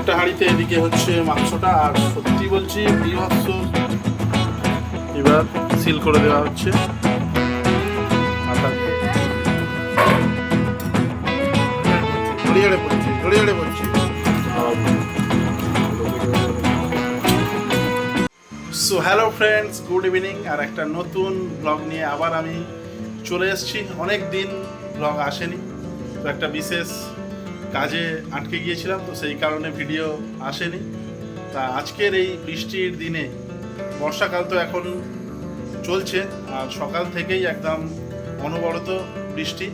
একটা হাঁড়িতে এদিকে হচ্ছে মাংসটা, আর সত্যি বলছি বীভৎস। এবার সিল করে দেওয়া হচ্ছে আটা। ঘড়িয়াড়ে পড়ছি, ঘড়িয়াড়ে পড়ছি। So hello friends, good evening. আর একটা নতুন ব্লগ নিয়ে আবার আমি চলে এসেছি। অনেক দিন ব্লগ আসেনি, তো একটা বিশেষ কাজে আটকে গিয়েছিলাম, তো সেই কারণে ভিডিও আসেনি। তা আজকের এই বৃষ্টির দিনে, বর্ষাকাল তো এখন চলছে, আর সকাল থেকেই একদম অনবরত বৃষ্টি।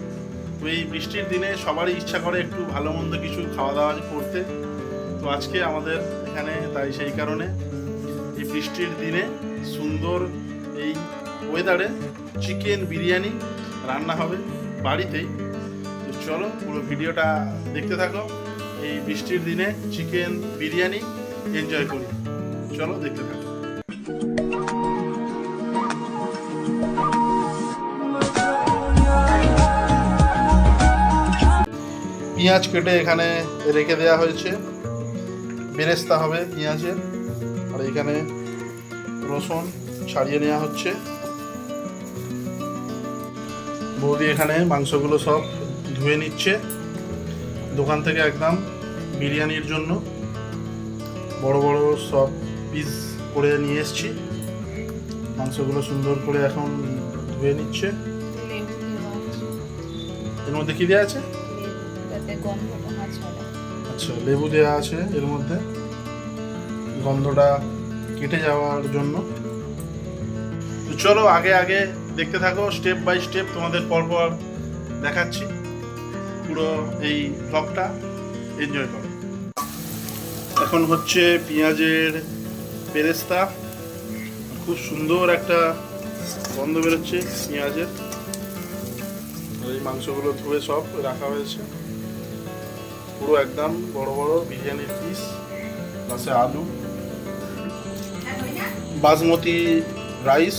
তো এই বৃষ্টির দিনে সবারই ইচ্ছা করে একটু ভালো মন্দ কিছু খাওয়া দাওয়া করতে। তো আজকে আমাদের এখানে তাই সেই কারণে এই বৃষ্টির দিনে সুন্দর এই ওয়েদারে চিকেন বিরিয়ানি রান্না হবে বাড়িতেই। তো চলো পুরো ভিডিওটা দেখতে থাকো। এই বৃষ্টির দিনে চিকেন বিরিয়ানি এনজয় করি, চলো দেখতে থাকো। পেঁয়াজ কেটে এখানে রেখে দেওয়া হয়েছে, বেরেস্তা হবে পেঁয়াজের। আর এখানে রসুন ছাড়িয়ে নেওয়া হচ্ছে। বৌদি এখানে মাংসগুলো সব ধুয়ে নিচ্ছে দোকান থেকে, একদম বিরিয়ানির জন্য বড় বড় সব পিস করে নিয়ে এসছি। মাংসগুলো সুন্দর করে এখন ধুয়ে নিচ্ছে। এর মধ্যে কি দেওয়া আছে? আচ্ছা, লেবু দেওয়া আছে এর মধ্যে, গন্ধটা কেটে যাওয়ার জন্য। তো চলো আগে আগে দেখতে থাকো, স্টেপ বাই স্টেপ তোমাদের পরপর দেখাচ্ছি। পুরো এই ব্লগটা এনজয় করো। এখন হচ্ছে পেঁয়াজের বেরেস্তা, খুব সুন্দর একটা গন্ধ বেরোচ্ছে পেঁয়াজের। এই মাংসগুলো ধুয়ে সব রাখা হয়েছে, পুরো একদম বড় বড় বিরিয়ানির পিস, পাশে আলু, বাসমতি রাইস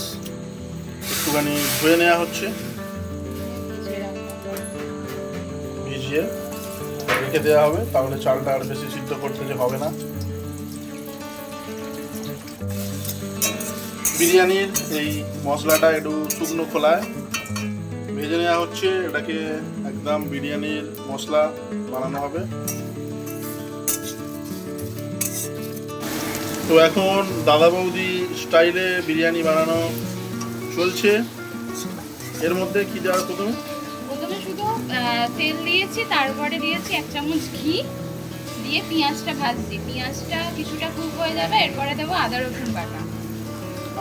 একটুখানি ধুয়ে নেওয়া হচ্ছে, ভিজিয়ে রেখে দেওয়া হবে, তাহলে চালটা আর বেশি সিদ্ধ করতে যে হবে না। বিরিয়ানির এই মশলাটা একটু শুকনো খোলায় ভেজে নেওয়া হচ্ছে, এটাকে একদম বিরিয়ানির মশলা বানানো হবে। তো এখন দাদা বৌদি স্টাইলে বিরিয়ানি বানানো চলছে। এর মধ্যে কি দেওয়া? প্রথমে শুধু তেল দিয়েছি, তারপরে দিয়েছি 1 চামচ ঘি, দিয়ে পেঁয়াজটা ভাজছি। পেঁয়াজটা কিছুটা কুক হয়ে যাবে, এরপরে দেবো আদা রসুন বাটা।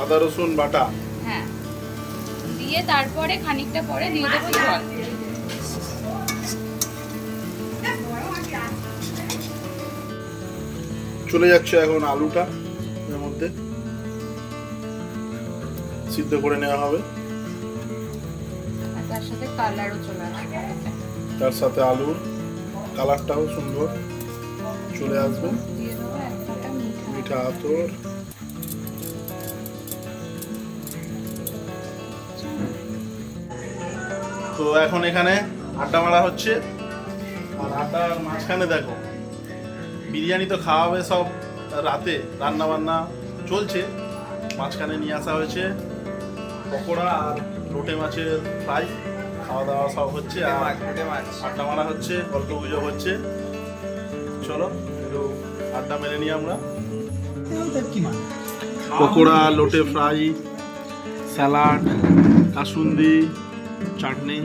আদা রসুন বাটা, হ্যাঁ, দিয়ে তারপরে খানিকটা পরে দিয়ে দেবো জল। চলে যাচ্ছে এখন আলুটা, এর মধ্যে সিদ্ধ করে নেওয়া হবে। আর তার সাথে কালারও চলে আসবে, তার সাথে আলুর কালারটাও সুন্দর চলে আসবে। দিয়ে দেবো 1 ফোঁটা মিঠা আতর। তো এখন এখানে আড্ডা মারা হচ্ছে, আর আড্ডার মাঝখানে দেখো বিরিয়ানি তো খাওয়া হবে সব রাতে, রান্না বান্না চলছে। মাঝখানে নিয়ে আসা হয়েছে পকোড়া আর লোটে মাছের ফ্রাই, খাওয়া দাওয়া সব হচ্ছে, আর আড্ডা মারা হচ্ছে, গল্প গুজব হচ্ছে। চলো একটু আড্ডা মেরে নিই আমরা। পকোড়া, লোটে ফ্রাই, স্যালাড, কাসুন্দি, চাটনি,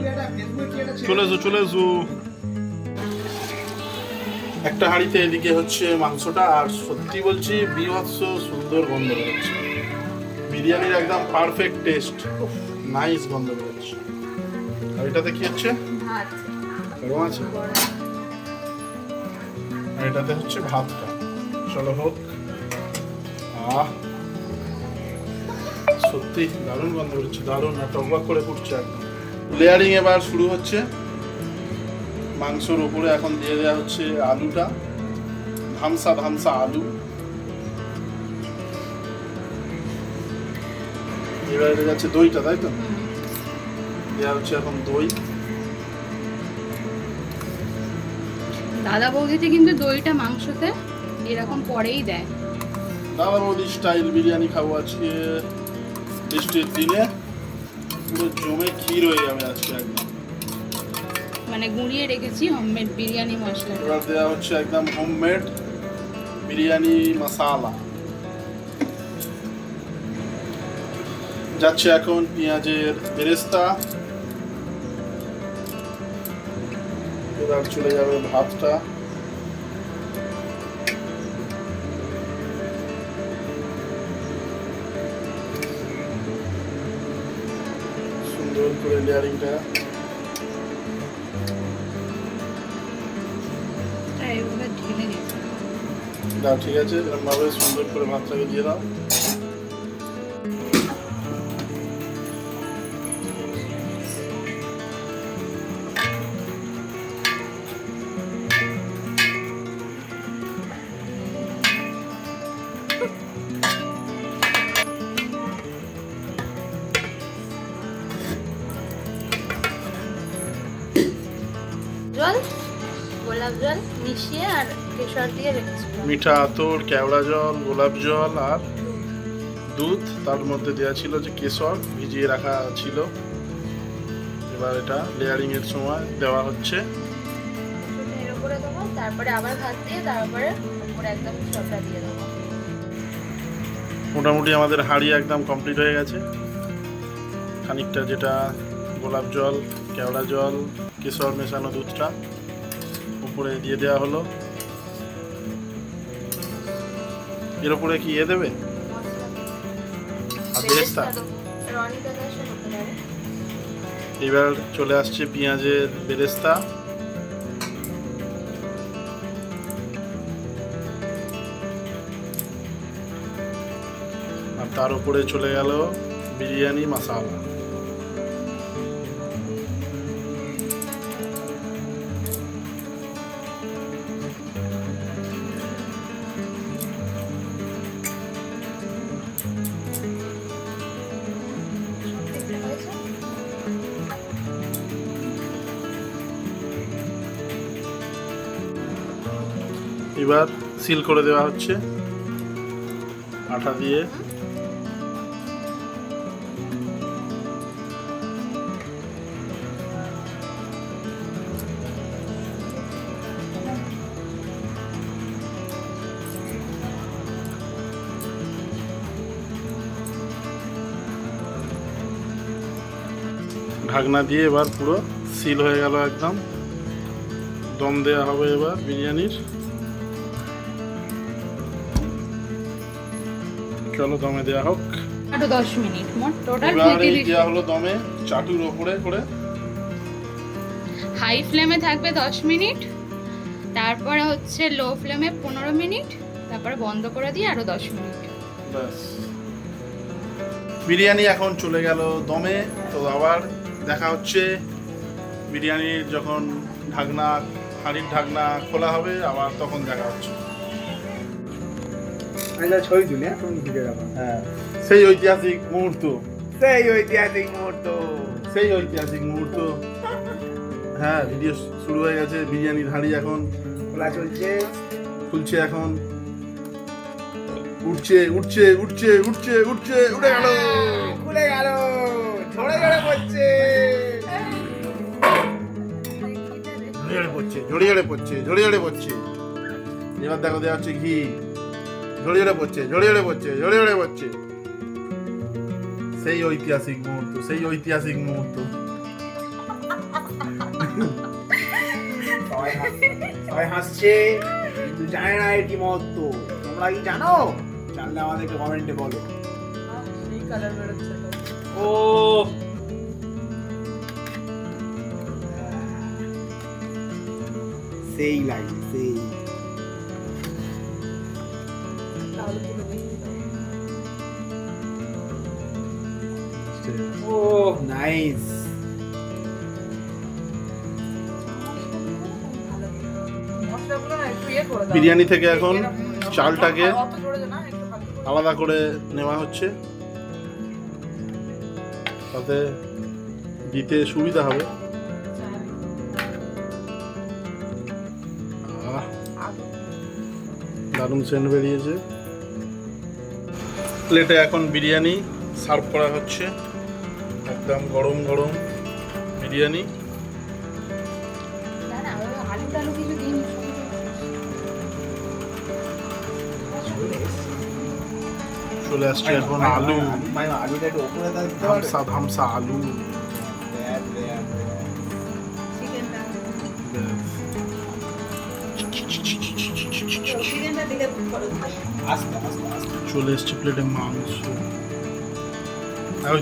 চলে এসো চলে এসো। একটা হাঁড়িতে এদিকে হচ্ছে মাংসটা, আর সত্যি বলছি বীভৎস সুন্দর গন্ধ বেরোচ্ছে। বিরিয়ানির একদম পারফেক্ট টেস্ট, নাইস গন্ধ বেরোচ্ছে। আর এটাতে কি হচ্ছে? ভাত গরম আছে, আর এটাতে হচ্ছে ভাতটা। চলো হোক। সত্যি দারুণ গন্ধ বেরোচ্ছে, দারুণ, একটা অবাক করে ফুটছে একদম। লেয়ারিং এবার শুরু হচ্ছে। মাংসর উপরে এখন দিয়ে দেওয়া হচ্ছে আলুটা, ধামসা ধামসা আলু। এবারে যাচ্ছে দইটা, তাই তো? দেওয়া হচ্ছে এখন দই। দাদা বৌদিতে কিন্তু দইটা মাংসতে এরকম পরেই দেয়। দাদা বৌদি স্টাইল বিরিয়ানি খাবো আজকে বৃষ্টির দিনে, পুরো জমে ক্ষীর হয়ে যাবে আজকে একদম। মানে গুঁড়িয়ে রেখেছি হোমমেড বিরিয়ানি মশলা। এবার দেওয়া হচ্ছে একদম হোমমেড বিরিয়ানি মশালা। যাচ্ছে এখন পেঁয়াজের বেরেস্তা, এবার চলে যাবে ভাতটা। সুন্দর করে লেয়ারিংটা এইভাবে ঢেলে দিতে। দাও, ঠিক আছে, এরকম ভাবে সুন্দর করে ভাতটাকে দিয়ে দাও। জল, গোলাপ জল মিশিয়ে আর কেশর দিয়ে রেখেছিলাম। মিঠা আতর, কেওড়া জল, গোলাপ জল আর দুধ, তার মধ্যে দেওয়া ছিল যে কেশর ভিজিয়ে রাখা ছিল। এবার এটা লেয়ারিং এর সময় দেওয়া হচ্ছে। এর উপরে দেবো, তারপরে আবার ভাত দিয়ে তারপরে উপরে একদম সবটা দিয়ে দেবো। মোটামুটি আমাদের হাঁড়ি একদম কমপ্লিট হয়ে গেছে। খানিকটা যেটা গোলাপ জল, কেওড়া জল, কেশর মেশানো দুধটা উপরে দিয়ে দেওয়া হলো। এর উপরে কি দেবে আর বেরেস্তা। এবার চলে আসছে পেঁয়াজের বেরেস্তা। আর তার উপরে চলে গেল বিরিয়ানি মশালা। এবার সিল করে দেওয়া হচ্ছে আটা দিয়ে। ঢাকনা দিয়ে এবার পুরো সিল হয়ে গেল একদম। দম দেওয়া হবে এবার বিরিয়ানির। চলো দমে দেওয়া হোক। আরো 10 মিনিট, মোট টোটাল এবার 35 দেওয়া হলো দমে চাটুর ওপরে করে। হাই ফ্লেমে থাকবে 10 মিনিট, তারপরে হচ্ছে লো ফ্লেমে 15 মিনিট, তারপরে বন্ধ করে দিয়ে আরো 10 মিনিট। ব্যাস, বিরিয়ানি এখন চলে গেল দমে। তো আবার দেখা হচ্ছে বিরিয়ানির যখন ঢাকনা, হাঁড়ির ঢাকনা খোলা হবে, আবার তখন দেখা হচ্ছে। ছবি তুলি, হ্যাঁ তুমি ভিডিও রাখো। হ্যাঁ, সেই ঐতিহাসিক মুহূর্ত, সেই ঐতিহাসিক মুহূর্ত, সেই ঐতিহাসিক মুহূর্ত। হ্যাঁ, ভিডিও শুরু হয়ে গেছে। বিরিয়ানির হাঁড়ি এখন খোলা চলছে, খুলছে, এখন উঠছে উঠছে উঠছে উঠছে উঠছে, উঠে গেল, খুলে গেল, ঝরে ঝরে পড়ছে, ঝরে পড়ছে, ঝরে ঝরে পড়ছে, ঝরে ঝরে পড়ছে। এবার দেখো দেওয়া হচ্ছে ঘি, ঝরে ঝরে পড়ছে, ঝরে ঝরে পড়ছে, ঝরে ঝরে পড়ছে। সেই ঐতিহাসিক মুহূর্ত, সেই ঐতিহাসিক মুহূর্ত। সবাই হাসছে কিন্তু জানে না এটি মহত্ব। তোমরা কি জানো? জানলে আমাদেরকে কমেন্টে বলো। এই কালার বেরোচ্ছে তো। ও সেই লাগে, সেই ও নাইস। বিরিয়ানি থেকে এখন চালটাকে আলাদা করে নেওয়া হচ্ছে, তাতে দিতে সুবিধা হবে। দারুণ সেন্ট বেরিয়েছে। প্লেটে এখন বিরিয়ানি সার্ভ করা হচ্ছে, একদম গরম গরম বিরিয়ানি। আলু টালু কিছু দিন চলে আসছে এখন আলু, আলুটা একটু ওপরে দিতে ধামসা ধামসা আলু। চিকেনটা আস্তে আস্তে আস্তে চলে এসছে প্লেটে মাংস। ওই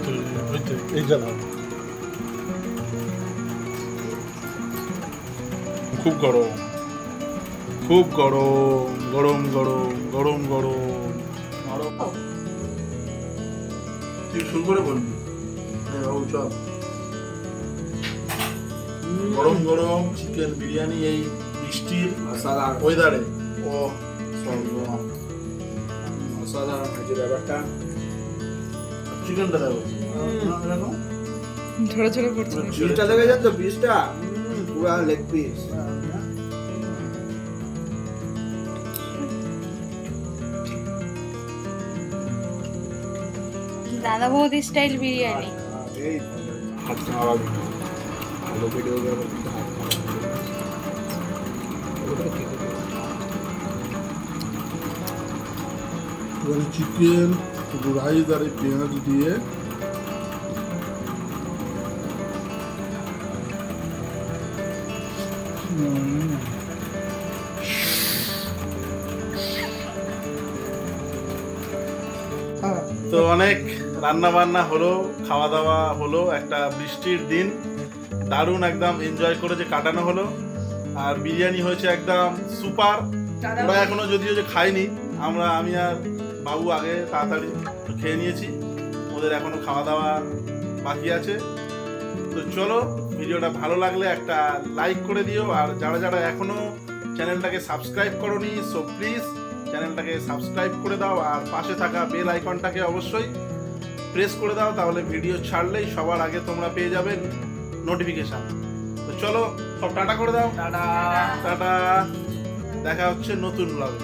তো এই জায়গা খুব গরম, খুব গরম, গরম গরম গরম গরম। তুই শুরু করে বলবি চল। গরম গরম চিকেন বিরিয়ানি এই বৃষ্টির অসাধারণ ওয়েদারে। ও অসাধারণ হয়েছে ব্যাপারটা। চিকেনটা দেবো ঝরে ঝরে পড়ছে। পিসটা দেখে যাচ্ছ, পিসটা পুরা লেগ পিস। দাদা বৌদি স্টাইল বিরিয়ানি। এই হাত খাওয়াবি না, ভালো ভিডিও করে কিন্তু হাত এবারে চিকেন একটু রাইস আর এই পেঁয়াজ দিয়ে তো অনেক রান্না বান্না হলো, খাওয়া দাওয়া হলো, একটা বৃষ্টির দিন দারুণ একদম এনজয় করে যে কাটানো হলো। আর বিরিয়ানি হয়েছে একদম সুপার। ওরা এখনো যদিও যে খায়নি, আমি আর বাবু আগে তাড়াতাড়ি খেয়ে নিয়েছি, ওদের এখনো খাওয়া দাওয়া বাকি আছে। তো চলো, ভিডিওটা ভালো লাগলে একটা লাইক করে দিও, আর যারা যারা এখনো চ্যানেলটাকে সাবস্ক্রাইব করোনি, সো প্লিজ চ্যানেলটাকে সাবস্ক্রাইব করে দাও, আর পাশে থাকা বেল আইকনটাকে অবশ্যই প্রেস করে দাও, তাহলে ভিডিও ছাড়লেই সবার আগে তোমরা পেয়ে যাবে নোটিফিকেশান। তো চলো, সব টাটা করে দাও। টাটা। টাটা, দেখা হচ্ছে নতুন ব্লগে।